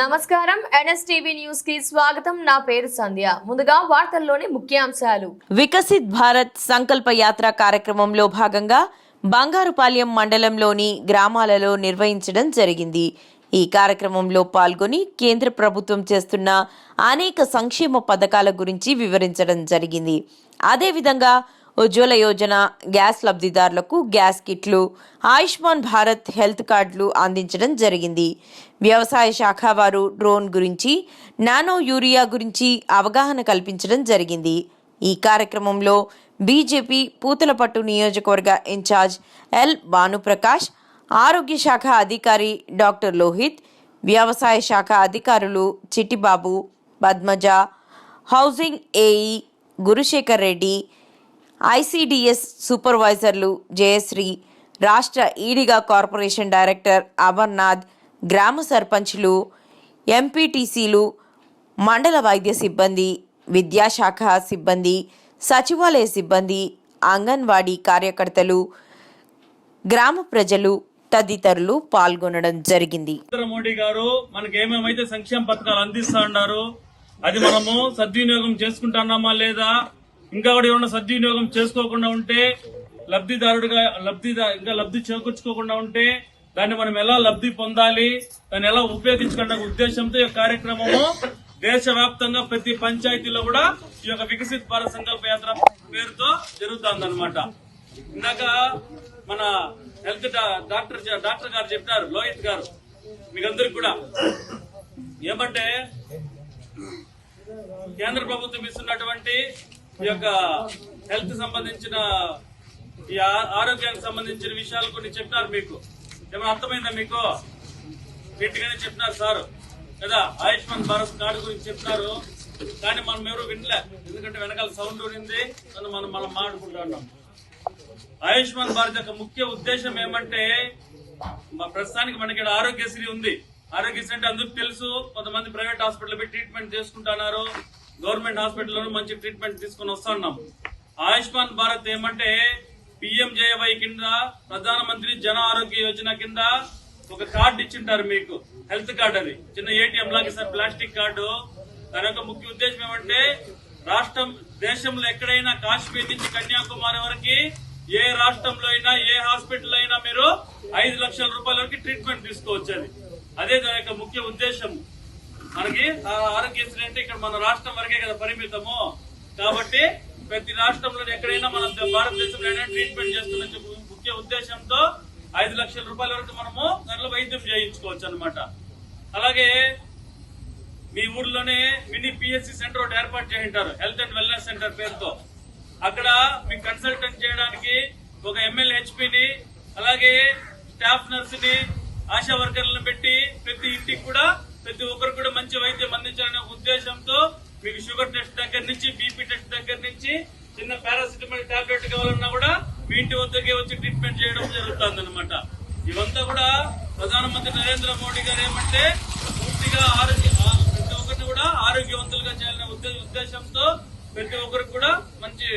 నమస్కారం NSTV news కి స్వాగతం. నా పేరు సంధ్య. ముందుగా వార్తల్లోని ముఖ్యాంశాలు. వికసిత్ భారత్ సంకల్ప యాత్ర కార్యక్రమంలో భాగంగా బంగారుపాలెం మండలంలోని గ్రామాలలో నిర్వహించడం జరిగింది. ఈ కార్యక్రమంలో పాల్గొని కేంద్ర ప్రభుత్వం చేస్తున్న అనేక సంక్షేమ పథకాల గురించి వివరించడం జరిగింది. అదేవిధంగా ఉజ్వల యోజన గ్యాస్ లబ్ధిదారులకు గ్యాస్ కిట్లు, ఆయుష్మాన్ భారత్ హెల్త్ కార్డులు అందించడం జరిగింది. వ్యవసాయ శాఖ వారు డ్రోన్ గురించి, నానో యూరియా గురించి అవగాహన కల్పించడం జరిగింది. ఈ కార్యక్రమంలో బీజేపీ పూతలపట్టు నియోజకవర్గ ఇన్ఛార్జ్ ఎల్ భానుప్రకాష్, ఆరోగ్య శాఖ అధికారి డాక్టర్ లోహిత్, వ్యవసాయ శాఖ అధికారులు Chittibabu, Padmaja, housing AE Gurushekar Reddy, ICDS సూపర్వైజర్లు జయశ్రీ, రాష్ట్ర ఈడిగా కార్పొరేషన్ డైరెక్టర్ అమర్నాథ్, గ్రామ సర్పంచ్లు, ఎంపీటీసీలు, మండల వైద్య సిబ్బంది, విద్యాశాఖ సిబ్బంది, సచివాలయ సిబ్బంది, అంగన్వాడీ కార్యకర్తలు, గ్రామ ప్రజలు తదితరులు పాల్గొనడం జరిగింది. మోడీ గారు మనకి ఏమేమైతే సంక్షేమ పథకాలు అందిస్తా ఉన్నారు అది మనము సద్వినియోగం చేసుకుంటున్నామా లేదా, ఇంకా కూడా ఏమన్నా సద్వినియోగం చేసుకోకుండా ఉంటే ఇంకా లబ్ధి చేకూర్చుకోకుండా ఉంటే దాన్ని మనం ఎలా లబ్ధి పొందాలి, దాన్ని ఎలా ఉపయోగించుకునే ఉద్దేశంతో ఈ కార్యక్రమము దేశవ్యాప్తంగా ప్రతి పంచాయతీలో కూడా ఈ యొక్క వికసిత్ భారత్ సంకల్ప యాత్ర పేరుతో జరుగుతుందన్నమాట. ఇందాక మన హెల్త్ డాక్టర్ గారు చెప్పినారు, లోహిత్ గారు, మీకందరికి కూడా ఏమంటే కేంద్ర ప్రభుత్వం ఇస్తున్నటువంటి ఈ యొక్క హెల్త్ సంబంధించిన ఈ ఆరోగ్యానికి సంబంధించిన విషయాలు కొన్ని చెప్పినారు. మీకు ఏమైనా అర్థమైందా? మీకు నీట్గానే చెప్పినారు సార్ కదా. ఆయుష్మాన్ భారత్ కార్డు గురించి చెప్పినారు, కానీ మనం ఎవరు వినలే, ఎందుకంటే వెనకాల సౌండ్ ఉంది, మనం మాట్లాడుకుంటున్నాం. ఆయుష్మాన్ భారత్ యొక్క ముఖ్య ఉద్దేశం ఏమంటే, ప్రస్తుతానికి మనకి ఆరోగ్యశ్రీ ఉంది. ఆరోగ్యశ్రీ అంటే అందరికి తెలుసు, కొంతమంది ప్రైవేట్ హాస్పిటల్ పోయి ట్రీట్మెంట్ చేసుకుంటున్నారు, గవర్నమెంట్ హాస్పిటల్లో మంచి ట్రీట్మెంట్ తీసుకుని వస్తున్నాం. ఆయుష్మాన్ భారత్ ఏమంటే పిఎంజేవై కింద, ప్రధానమంత్రి జన ఆరోగ్య యోజన కింద ఒక కార్డు ఇచ్చింటారు మీకు, హెల్త్ కార్డు. అది చిన్న ఏటీఎం లాగా సార్, ప్లాస్టిక్ కార్డు. దాని యొక్క ముఖ్య ఉద్దేశం ఏమంటే దేశంలో ఎక్కడైనా కాశ్మీర్ నుంచి కన్యాకుమారి వరకు ఏ రాష్ట్రంలో అయినా ఏ హాస్పిటల్ అయినా మీరు 5 లక్షల రూపాయల వరకు ట్రీట్మెంట్ తీసుకోవచ్చు. అదే దాని యొక్క ముఖ్య ఉద్దేశం. మనకి ఆరోగ్యశ్రీ అంటే ఇక్కడ మన రాష్ట్రం వరకే కదా పరిమితము, కాబట్టి ప్రతి రాష్ట్రంలో ఎక్కడైనా మన భారతదేశంలో ట్రీట్మెంట్ చేస్తున్న ముఖ్య ఉద్దేశంతో 5 లక్షల రూపాయల వరకు మనము దాంట్లో వైద్యం చేయించుకోవచ్చు అనమాట. అలాగే మీ ఊర్లోనే మినీ పిఎస్సి సెంటర్ ఒకటి ఏర్పాటు చేయింటారు, హెల్త్ అండ్ వెల్నెస్ సెంటర్ పేరుతో. అక్కడ మీకు కన్సల్టెంట్ చేయడానికి ఒక ఎంఎల్హెచ్పిని, అలాగే స్టాఫ్ నర్సుని, ఆశా వర్కర్లను పెట్టి ప్రతి ఇంటికి కూడా ప్రతి ఒక్కరు కూడా మంచి వైద్యం అందించాలనే ఉద్దేశంతో మీకు షుగర్ టెస్ట్ దగ్గర నుంచి, బీపీ టెస్ట్ దగ్గర నుంచి, చిన్న పారాసిటమాల్ టాబ్లెట్ కావాలన్నా కూడా మీ ఇంటి వద్దకే వచ్చి ట్రీట్మెంట్ చేయడం జరుగుతుంది అనమాట. ఇవంతా కూడా ప్రధానమంత్రి నరేంద్ర మోడీ గారు ఏమంటే పూర్తిగా ప్రతి ఒక్కరిని కూడా ఆరోగ్యవంతులుగా చేయాలనే ఉద్దేశంతో ప్రతి ఒక్కరికి కూడా మంచి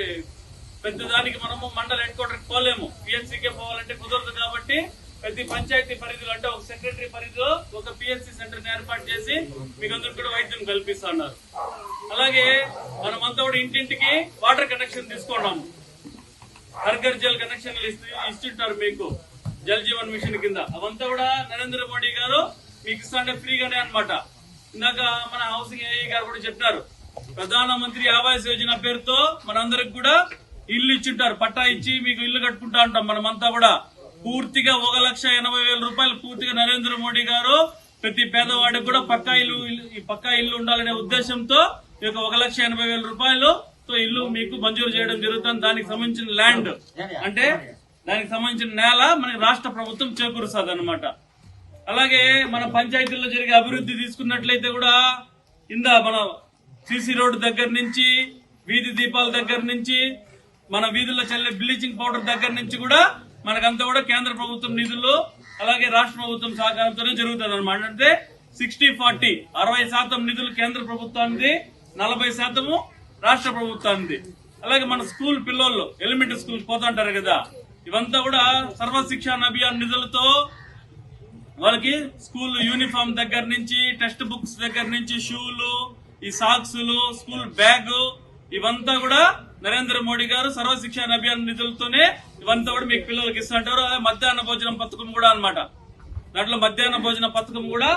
పెద్దదానికి మనము మండల హెడ్ క్వార్టర్కి పోలేము, పిఎన్సీకే పోవాలంటే కుదరదు. కాబట్టి ప్రతి పంచాయతీ పరిధిలో అంటే ఒక సెక్రటరీ పరిధిలో ఒక పిఎస్సి సెంటర్ ఏర్పాటు చేసి మీకు అందరికి కూడా వైద్యం కల్పిస్తున్నారు. అలాగే మనమంతా కూడా ఇంటింటికి వాటర్ కనెక్షన్ తీసుకున్నాము. హర్ఘర్ జల్ కనెక్షన్లు ఇస్తుంటారు మీకు జల్ జీవన్ మిషన్ కింద. అవంతా కూడా నరేంద్ర మోడీ గారు మీకు ఇస్తాంటే ఫ్రీగానే అనమాట. ఇందాక మన హౌసింగ్ ఏఈ గారు కూడా చెప్పారు, ప్రధానమంత్రి ఆవాస్ యోజన పేరుతో మనందరికి కూడా ఇల్లు ఇచ్చింటారు, పట్టా ఇచ్చి మీకు ఇల్లు కట్టుకుంటా ఉంటాం. మనమంతా కూడా పూర్తిగా 1,80,000 రూపాయలు పూర్తిగా నరేంద్ర మోడీ గారు ప్రతి పేదవాడికి కూడా పక్కా ఇల్లు ఉండాలనే ఉద్దేశంతో ఈ యొక్క 1,80,000 రూపాయలతో ఇల్లు మీకు మంజూరు చేయడం జరుగుతుంది. దానికి సంబంధించిన ల్యాండ్ అంటే దానికి సంబంధించిన నేల మనకి రాష్ట్ర ప్రభుత్వం చేకూరుస్తుంది అనమాట. అలాగే మన పంచాయతీల్లో జరిగే అభివృద్ధి తీసుకున్నట్లయితే కూడా మన సిసి రోడ్డు దగ్గర నుంచి, వీధి దీపాల దగ్గర నుంచి, మన వీధుల్లో చల్లే బ్లీచింగ్ పౌడర్ దగ్గర నుంచి కూడా మనకంతా కూడా కేంద్ర ప్రభుత్వం నిధులు, అలాగే రాష్ట్ర ప్రభుత్వం సహకారంతోనే జరుగుతుంది అనమాట. అంటే 60-40, 60% నిధులు కేంద్ర ప్రభుత్వానికి, 40% రాష్ట్ర ప్రభుత్వానికి. అలాగే మన స్కూల్ పిల్లలు ఎలిమెంటరీ స్కూల్ పోతుంటారు కదా, ఇవంతా కూడా సర్వశిక్ష అభియాన్ నిధులతో వాళ్ళకి స్కూల్ యూనిఫామ్ దగ్గర నుంచి, టెక్స్ట్ బుక్స్ దగ్గర నుంచి, షూలు, ఈ సాక్సులు, స్కూల్ బ్యాగ్, ఇవంతా కూడా నరేంద్ర మోడీ గారు సర్వశిక్ష అభియాన్ నిధులతోనే ఇవంతా కూడా మీకు పిల్లలకి ఇస్తుంటారు. అదే మధ్యాహ్న భోజనం పథకం కూడా అన్నమాట. దాంట్లో మధ్యాహ్న భోజన పథకం కూడా